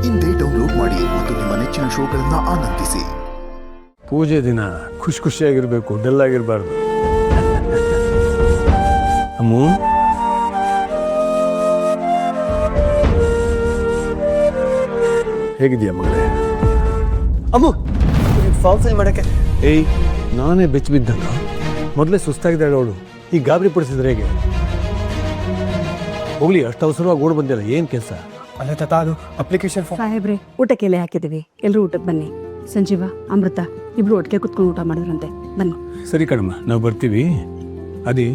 ಇಂದೇ ಡೌನ್ಲೋಡ್ ಮಾಡಿ ಮತ್ತು ನಿಮ್ಮ ನೆಚ್ಚಿನ ಶೋಗಳನ್ನು ಆನಂದಿಸಿ. ಪೂಜೆ ದಿನ ಖುಷಿಯಾಗಿರ್ಬೇಕು, ಡಲ್ ಆಗಿರಬಾರ್ದು. ಅಮ್ಮು, ಹೇಗಿದೆಯಾ ಮಗಳೇ? ಅಮ್ಮು ಫಾರ್ಮ್ ಫಿಲ್ ಮಾಡಕ್ಕೆ. ಏಯ್, ನಾನೇ ಬೆಚ್ಚ ಬಿದ್ದಂಗ. ಮೊದಲೇ ಸುಸ್ತಾಗಿದ್ದಾಳೆ ಅವಳು, ಈಗ ಗಾಬರಿ ಪಡಿಸಿದ್ರೆ ಹೇಗೆ? ಹೋಗ್ಲಿ, ಅಷ್ಟು ಅವಸರವಾಗಿ ಓಡ್ ಬಂದಿಲ್ಲ, ಏನು ಕೆಲಸ? ಅಲ್ಲ ತಾತ, ಅದು ಅಪ್ಲಿಕೇಶನ್ ಫಾರ್ಮ್. ಸಾಹೇಬ್ರೆ, ಊಟಕ್ಕೆ ಎಲೆ ಹಾಕಿದ್ದೀವಿ, ಎಲ್ಲರೂ ಊಟಕ್ಕೆ ಬನ್ನಿ. ಸಂಜೀವ, ಅಮೃತ ಇಬ್ರು ಒಟ್ಟಿಗೆ ಕುತ್ಕೊಂಡು ಊಟ ಮಾಡಿದ್ರಂತೆ, ಬನ್ನಿ. ಸರಿ ಕಣಮ್ಮ, ನಾವು ಬರ್ತೀವಿ. ಅದೇ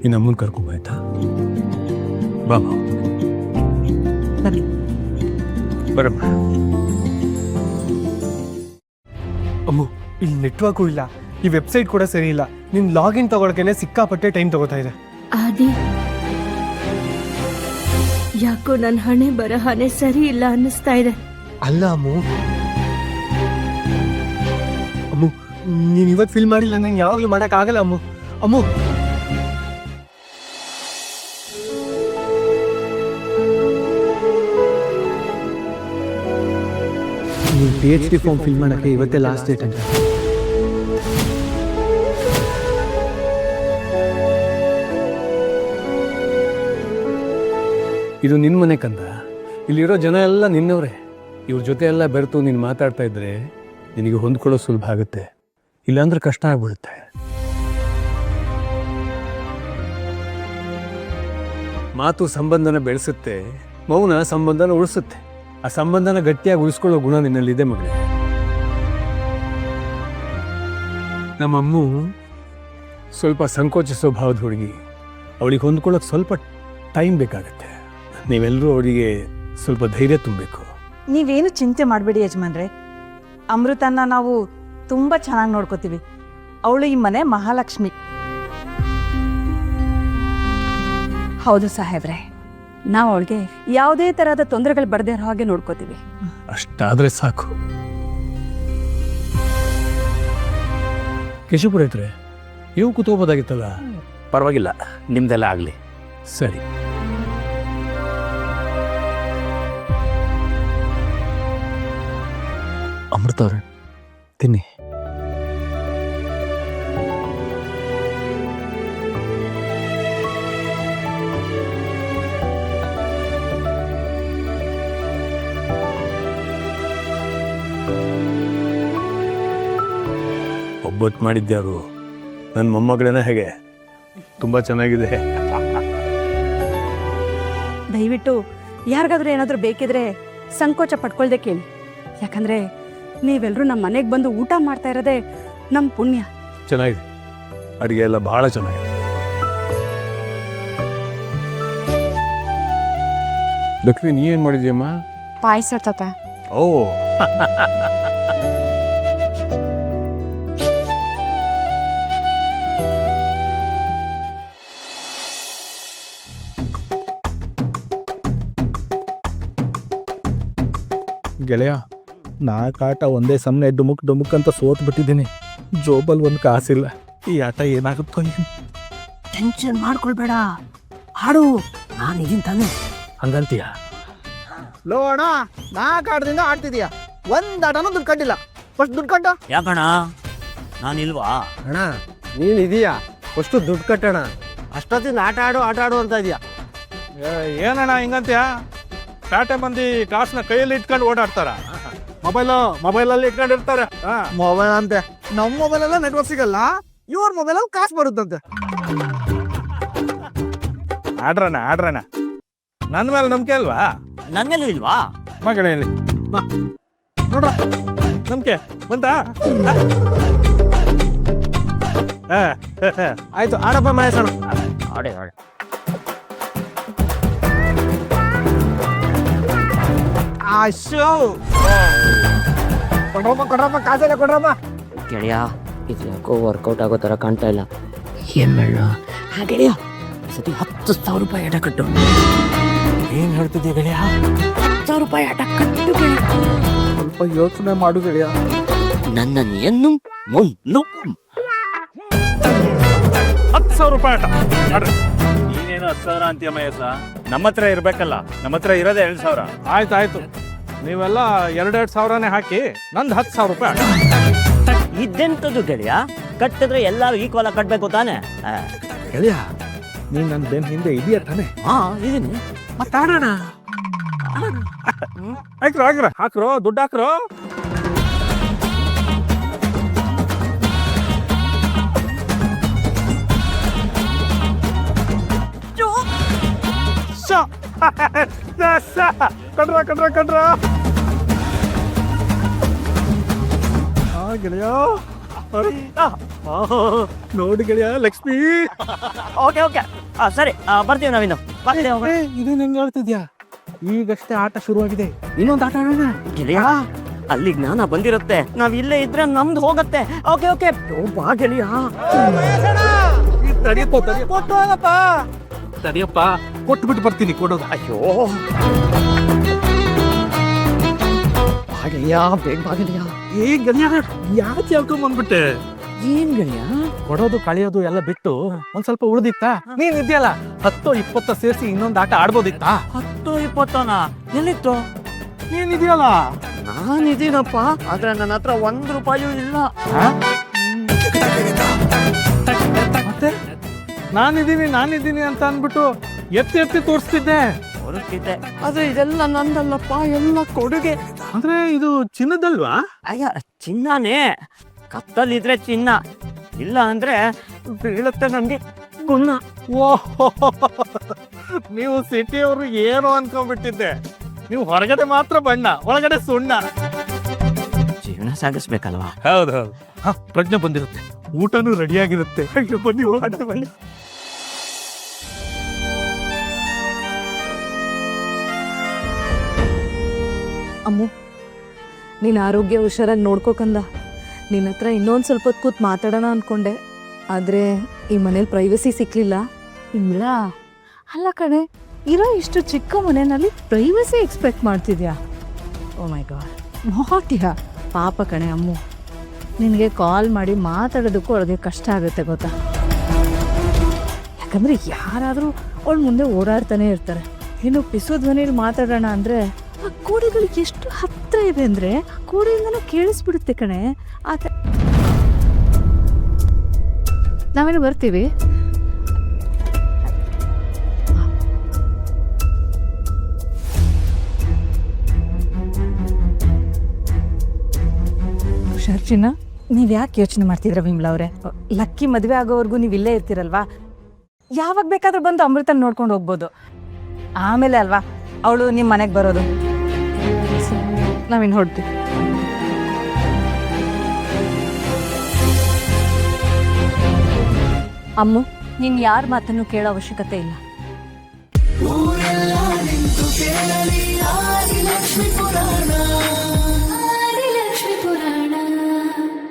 ಇನ್ನು ಅಮ್ಮನ ಕರ್ಕೊಂಬಾಯ್ತಾ? ಬಾಬಾ ಬನ್ನಿ. ಬರಮ್ಮ. ಅಮ್ಮು, ಇಲ್ಲಿ ನೆಟ್ವರ್ಕು ಇಲ್ಲ, ಈ ವೆಬ್ಸೈಟ್ ಕೂಡ ಸರಿ ಇಲ್ಲ. ನಿನ್ ಲಾಗಿನ್ ತಗೊಳಕೇನೆ ಸಿಕ್ಕಾಪಟ್ಟೆ ಟೈಮ್ ತಗೋತಾ ಇದೆ. ಆದಿ, ಯಾಕೋ ನನ್ನ ಹಣೆ ಬರಹನೆ ಸರಿ ಇಲ್ಲ ಅನ್ನಿಸ್ತಾ ಇದೆ. ಅಲ್ಲ ಅಮ್ಮು, ಅಮ್ಮು ನೀನ್ ಇವತ್ತು ಫಿಲ್ ಮಾಡಿಲ್ಲ, ನಂಗೆ ಯಾವಾಗಲೂ ಮಾಡಕ್ ಆಗಲ್ಲ ಅಮ್ಮು. ಅಮ್ಮು, ನೀವು PhD ಫಾರ್ಮ್ ಫಿಲ್ ಮಾಡಕ್ಕೆ ಇವತ್ತೇ ಲಾಸ್ಟ್ ಡೇಟ್ ಅಂತ. ಇದು ನಿನ್ನ ಮನೆ ಕಂದ. ಇಲ್ಲಿರೋ ಜನ ಎಲ್ಲ ನಿನ್ನವರೇ. ಇವ್ರ ಜೊತೆ ಎಲ್ಲ ಬೆರೆತು ನೀನು ಮಾತಾಡ್ತಾ ಇದ್ರೆ ನಿನಗೆ ಹೊಂದ್ಕೊಳ್ಳೋ ಸುಲಭ ಆಗುತ್ತೆ, ಇಲ್ಲಾಂದ್ರೆ ಕಷ್ಟ ಆಗ್ಬಿಡುತ್ತೆ. ಮಾತು ಸಂಬಂಧನ ಬೆಳೆಸುತ್ತೆ, ಮೌನ ಸಂಬಂಧನ ಉಳಿಸುತ್ತೆ. ಆ ಸಂಬಂಧನ ಗಟ್ಟಿಯಾಗಿ ಉಳಿಸ್ಕೊಳ್ಳೋ ಗುಣ ನಿನ್ನಲ್ಲಿದೆ ಮಗಳೇ. ನಮ್ಮಮ್ಮು ಸ್ವಲ್ಪ ಸಂಕೋಚ ಸ್ವಭಾವದ ಹುಡುಗಿ, ಅವಳಿಗೆ ಹೊಂದ್ಕೊಳ್ಳೋಕೆ ಸ್ವಲ್ಪ ಟೈಮ್ ಬೇಕಾಗತ್ತೆ. ನೀವೆಲ್ಲರೂ ಅವಳಿಗೆ ಸ್ವಲ್ಪ ಧೈರ್ಯ ತುಂಬಬೇಕು. ನೀವೇನು ಚಿಂತೆ ಮಾಡಬೇಡಿ ಯಜಮಾನ್ರೆ, ಅಮೃತನ ನಾವು ತುಂಬ ಚೆನ್ನಾಗಿ ನೋಡ್ಕೋತೀವಿ. ಅವಳು ಈ ಮನೆ ಮಹಾಲಕ್ಷ್ಮಿ. ಹೌದು ಸಾಹೇಬ್ರೆ, ನಾವು ಅವಳಿಗೆ ಯಾವುದೇ ತರಹದ ತೊಂದರೆಗಳು ಬರದೇ ಇರೋ ಹಾಗೆ ನೋಡ್ಕೋತೀವಿ. ಅಷ್ಟಾದ್ರೆ ಸಾಕು. ಕೇಶವಪುರ ಐತ್ರೆ, ಇವು ಕೂತ್ಕೋಬೋದಾಗಿತ್ತಲ್ಲ? ಪರವಾಗಿಲ್ಲ, ನಿಮ್ದೆಲ್ಲ ಆಗಲಿ. ಸರಿ. ಅಮೃತ ಅವ್ರೆ, ತಿನ್ನಿ. ಒಬ್ಬಟ್ಟು ಮಾಡಿದ್ಯಾರು? ನನ್ನ ಮೊಮ್ಮಗಳೇನ ಹೇಗೆ? ತುಂಬ ಚೆನ್ನಾಗಿದೆ. ದಯವಿಟ್ಟು ಯಾರಿಗಾದ್ರೂ ಏನಾದರೂ ಬೇಕಿದ್ರೆ ಸಂಕೋಚ ಪಡ್ಕೊಳ್ದೆ ಕೇಳಿ. ಯಾಕಂದ್ರೆ ನೀವೆಲ್ಲರೂ ನಮ್ಮ ಮನೆಗೆ ಬಂದು ಊಟ ಮಾಡ್ತಾ ಇರೋದೇ ನಮ್ಮ ಪುಣ್ಯ. ಚೆನ್ನಾಗಿದೆ, ಅಡುಗೆ ಎಲ್ಲ ಬಹಳ ಚೆನ್ನಾಗಿದೆ. ಲಕ್ಷ್ಮಿ, ನೀ ಏನು ಮಾಡಿದ್ಯಮ್ಮ? ಪಾಯಸ ತಾತ. ಓ, ಗೆಳೆಯ, ನಾಲ್ಕಾಟ ಒಂದೇ ಸಮನೆ ಡುಮುಕ್ ಡುಮುಕ್ ಅಂತ ಸೋತ್ ಬಿಟ್ಟಿದ್ದೀನಿ. ಜೋಬಲ್ ಒಂದು ಕಾಸಿಲ್ಲ. ಈ ಆಟ ಏನಾಗುತ್ತೋ ಏನು? ಟೆನ್ಷನ್ ಮಾಡ್ಕೊಳ್ಬೇಡ, ಆಡು, ನಾನು ಇದೀನಿ ತಾನೆ. ಹಂಗಂತೀಯ? ಲೋ ಅಣ್ಣ, 4 ಆಟದಿಂದ ಆಡ್ತಿದೀಯ, ಒಂದ್ ಆಟನೂ ದುಡ್ಡು ಕಟ್ಟಿಲ್ಲ. ಫಸ್ಟ್ ದುಡ್ಡು ಕಟ್ಟ. ಯಾಕಣ್ಣ, ನಾನಿಲ್ವಾ? ಅಣ್ಣ ನೀನ್ ಇದೀಯಾ, ಫಸ್ಟ್ ದುಡ್ಡು ಕಟ್ಟಣ. ಅಷ್ಟೊತ್ತಿಂದ ಆಟ ಆಡು ಅಂತ ಇದೀಯಾ. ಏನಣ್ಣ ಹಿಂಗಂತೀಯ? ಟಾಟಾ ಮಂದಿ ಕಾಸನ್ನ ಕೈಯಲ್ಲಿ ಇಟ್ಕೊಂಡು ಓಡಾಡ್ತಾರ, ಮೊಬೈಲಲ್ಲಿ ಇಟ್ಕೊಂಡಿರ್ತಾರೆ. ಮೊಬೈಲ್ ಅಂತೆ, ನಮ್ಮ ಮೊಬೈಲ್ ಎಲ್ಲ ನೆಟ್ವರ್ಕ್ ಸಿಗಲ್ಲ, ಇವ್ರ ಮೊಬೈಲ್ ಅಲ್ಲಿ ಕಾಸು ಬರುತ್ತಂತೆ. ಆಡ್ರಣ ನನ್ನ ಮೇಲೆ ನಂಬಿಕೆ ಅಲ್ವಾ? ನನ್ನೆಲ್ಲ ಇಲ್ವಾ? ಮಗಳೇಲಿ ನೋಡ್ರ, ನಂಬಿಕೆ ಬಂತ? ಆಯ್ತು, ಆಡಪ್ಪ ಮಹೇಶಣ್ಣ. ಆಡೆ ಕೊಡ್ರಪ್ಪ ಕಾಸೆಲ್ಲ ಕೊಡ್ರಪ್ಪ. ಗೆಳೆಯ, ಇದು ಯಾಕೋ ವರ್ಕೌಟ್ ಆಗೋ ಥರ ಕಾಣ್ತಾ ಇಲ್ಲ. ಏನ್ ಮಾಡೋಣ? ಗೆಳೆಯ, ಸತಿ 10,000 ರೂಪಾಯಿ ಆಟ ಕಟ್ಟು. ಏನ್ ಹೇಳ್ತಿದ್ಯಾ ಗೆಳೆಯ? 10,000 ರೂಪಾಯಿ ಆಟ ಕಟ್ಟು ಗೆಳೆಯ. ಸ್ವಲ್ಪ ಯೋಚನೆ ಮಾಡು ಗೆಳೆಯ. ನನ್ನನ್ನು ಎನ್ನು ಮುನ್ನು 10,000 ರೂಪಾಯಿ ಆಟ ಆಡ್ರಿ. ನೀನೇನು 10,000 ಅಂತೀಯ ಮಹೇಶ? ನಮ್ಮ ಹತ್ರ ಇರ್ಬೇಕಲ್ಲ, ನಮ್ಮ ಹತ್ರ ಇರೋದೇ 2,000. ಆಯ್ತು ನೀವೆಲ್ಲ 2-2 ಸಾವಿರನೇ ಹಾಕಿ ನಂದು 10,000 ರೂಪಾಯಿ ಇದೆಂತದ್ದು ಗೆಳೆಯ ಕಟ್ಟಿದ್ರೆ ಎಲ್ಲರೂ ಈಕ್ವಲ್ ಆಗಿ ಕಟ್ಬೇಕು ತಾನೆ ಗೆಳೆಯ ನೀನ್ ನನ್ನ ಬೆನ್ ಹಿಂದೆ ಇದೆಯಾ ತಾನೆ? ಹಾ ಇದೀನಿ ಮಾತಾಡೋಣ. ಹಾಕ್ರೋ ದುಡ್ಡು ಹಾಕ್ರೋ. ಕಡ್ರ ಗೆಳೆಯ ನೋಡಿ ಗೆಳೆಯ ಲಕ್ಷ್ಮಿ. ಓಕೆ ಓಕೆ ಸರಿ ಬರ್ತೀವಿ ನಾವಿನ್ನು ಬರ್ತೀವಿ. ಇದೇನು ಹೆಂಗ್ ಹೇಳ್ತಿದ್ಯಾ? ಈಗಷ್ಟೇ ಆಟ ಶುರುವಾಗಿದೆ, ಇನ್ನೊಂದು ಆಟ ಆಡೋಣ. ಗೆಳೆಯ ಅಲ್ಲಿ ಜ್ಞಾನ ಬಂದಿರುತ್ತೆ, ನಾವ್ ಇಲ್ಲೇ ಇದ್ರೆ ನಮ್ದು ಹೋಗತ್ತೆ. ಓಕೆ ಓಕೆ ಬಾ ಗೆಳೆಯ. ತಡಿಯಪ್ಪ ಕೊಟ್ಬಿಟ್ಟು ಬರ್ತೀನಿ. ಕೊಡೋದು ಅಯ್ಯೋ ಬಾ ಗೆಳೆಯ, ಬೇಗ ಬಾ ಗೆಳೆಯ. ಏ ಗೆಳೆಯ ಯಾಕೆ ಹೇಳ್ಕೊಂಡ್ ಬಂದ್ಬಿಟ್ಟೆ? ಏನ್ ಗೆಳೆಯ? ಕೊಡೋದು ಕಳಿಯೋದು ಎಲ್ಲ ಬಿಟ್ಟು ಒಂದ್ ಸ್ವಲ್ಪ ಉಳ್ದಿತ್ತಾ? ನೀನ್ ಇದೆಯಲ್ಲ 10-20 ಸೇರಿಸಿ ಇನ್ನೊಂದು ಆಟ ಆಡ್ಬೋದಿತ್ತಾ? 10-20 ಎಲ್ಲಿತ್ತು? ನೀನ್ ಇದೆಯಲ್ಲ. ನಾನಿದ್ದೀನಪ್ಪ, ಆದ್ರೆ ನನ್ನ ಹತ್ರ 1 ರೂಪಾಯೂ ಇಲ್ಲ. ಮತ್ತೆ ನಾನಿದ್ದೀನಿ ಅಂತ ಅನ್ಬಿಟ್ಟು ಎತ್ತಿ ತೋರಿಸ್ತಿದ್ದೆ. ಹೊರಟಿದ್ದೆ, ಆದ್ರೆ ಇದೆಲ್ಲ ನಂದಲ್ಲಪ್ಪ, ಎಲ್ಲ ಕೊಡುಗೆ. ಅಂದ್ರೆ ಇದು ಚಿನ್ನದಲ್ವಾ? ಅಯ್ಯ ಚಿನ್ನನೇ, ಕತ್ತಲಿದ್ರೆ ಚಿನ್ನ, ಇಲ್ಲ ಅಂದ್ರೆ ಬೀಳುತ್ತೆ ನನ್ಗೆ ಗುನ್ನ. ಓಹೋ, ನೀವು ಸಿಟಿಯವರು ಏನು ಅನ್ಕೊಂಡ್ಬಿಟ್ಟಿದ್ದೆ. ನೀವು ಹೊರಗಡೆ ಮಾತ್ರ ಬಣ್ಣ, ಒಳಗಡೆ ಸುಣ್ಣ. ಜೀವನ ಸಾಗಿಸ್ಬೇಕಲ್ವಾ? ಹೌದು. ಪ್ರಜ್ಞೆ ಬಂದಿರುತ್ತೆ, ಊಟನೂ ರೆಡಿ ಆಗಿರುತ್ತೆ. ಬನ್ನಿ ಹೋಗೋಣ, ಬನ್ನಿ. ಅಮ್ಮು, ನೀನು ಆರೋಗ್ಯ ಹುಷಾರಾಗಿ ನೋಡ್ಕೋಕಂದ. ನಿನ್ನ ಹತ್ರ ಇನ್ನೊಂದು ಸ್ವಲ್ಪ ಹೊತ್ತು ಕೂತ್ ಮಾತಾಡೋಣ ಅಂದ್ಕೊಂಡೆ, ಆದರೆ ಈ ಮನೇಲಿ ಪ್ರೈವಸಿ ಸಿಕ್ಕಲಿಲ್ಲ. ಇಲ್ಲ ಅಲ್ಲ ಕಣೆ, ಇರೋ ಇಷ್ಟು ಚಿಕ್ಕ ಮನೆಯಲ್ಲಿ ಪ್ರೈವಸಿ ಎಕ್ಸ್ಪೆಕ್ಟ್ ಮಾಡ್ತಿದ್ಯಾ? ಓ ಮೈ ಗಾಡ್, ನೋಡ್ತೀಯಾ ಪಾಪ ಕಣೆ ಅಮ್ಮು. ನಿನಗೆ ಕಾಲ್ ಮಾಡಿ ಮಾತಾಡೋದಕ್ಕೂ ಅವ್ಳಿಗೆ ಕಷ್ಟ ಆಗುತ್ತೆ ಗೊತ್ತಾ? ಯಾಕಂದರೆ ಯಾರಾದರೂ ಅವಳ ಮುಂದೆ ಓಡಾಡ್ತಾನೆ ಇರ್ತಾರೆ. ಇನ್ನು ಪಿಸು ಧ್ವನಿಯಲ್ಲಿ ಮಾತಾಡೋಣ ಅಂದರೆ ಆ ಕೋಡೆಗಳು ಎಷ್ಟು ಹತ್ರ ಇವೆ ಅಂದರೆ ಆ ಕೋಡೆಯಿಂದನೂ ಕೇಳಿಸ್ಬಿಡುತ್ತೆ ಕಣೆ. ನಾವೇನು ಬರ್ತೀವಿ. ಹುಷಾರ್ ಚಿನ್ನ. ನೀವು ಯಾಕೆ ಯೋಚನೆ ಮಾಡ್ತಿದ್ರ ವಿಮಲಾ ಅವರೇ? ಲಕ್ಕಿ ಮದುವೆ ಆಗೋವರೆಗೂ ನೀವು ಇಲ್ಲೇ ಇರ್ತೀರಲ್ವಾ, ಯಾವಾಗ ಬೇಕಾದ್ರೂ ಬಂದು ಅಮೃತನ ನೋಡ್ಕೊಂಡು ಹೋಗ್ಬೋದು. ಆಮೇಲೆ ಅಲ್ವಾ ಅವಳು ನಿಮ್ಮ ಮನೆಗೆ ಬರೋದು. ನಾವಿನ್ನು ಹೊಡ್ತೀವಿ. ಅಮ್ಮು, ನೀನು ಯಾರ ಮಾತನ್ನು ಕೇಳೋ ಅವಶ್ಯಕತೆ ಇಲ್ಲ.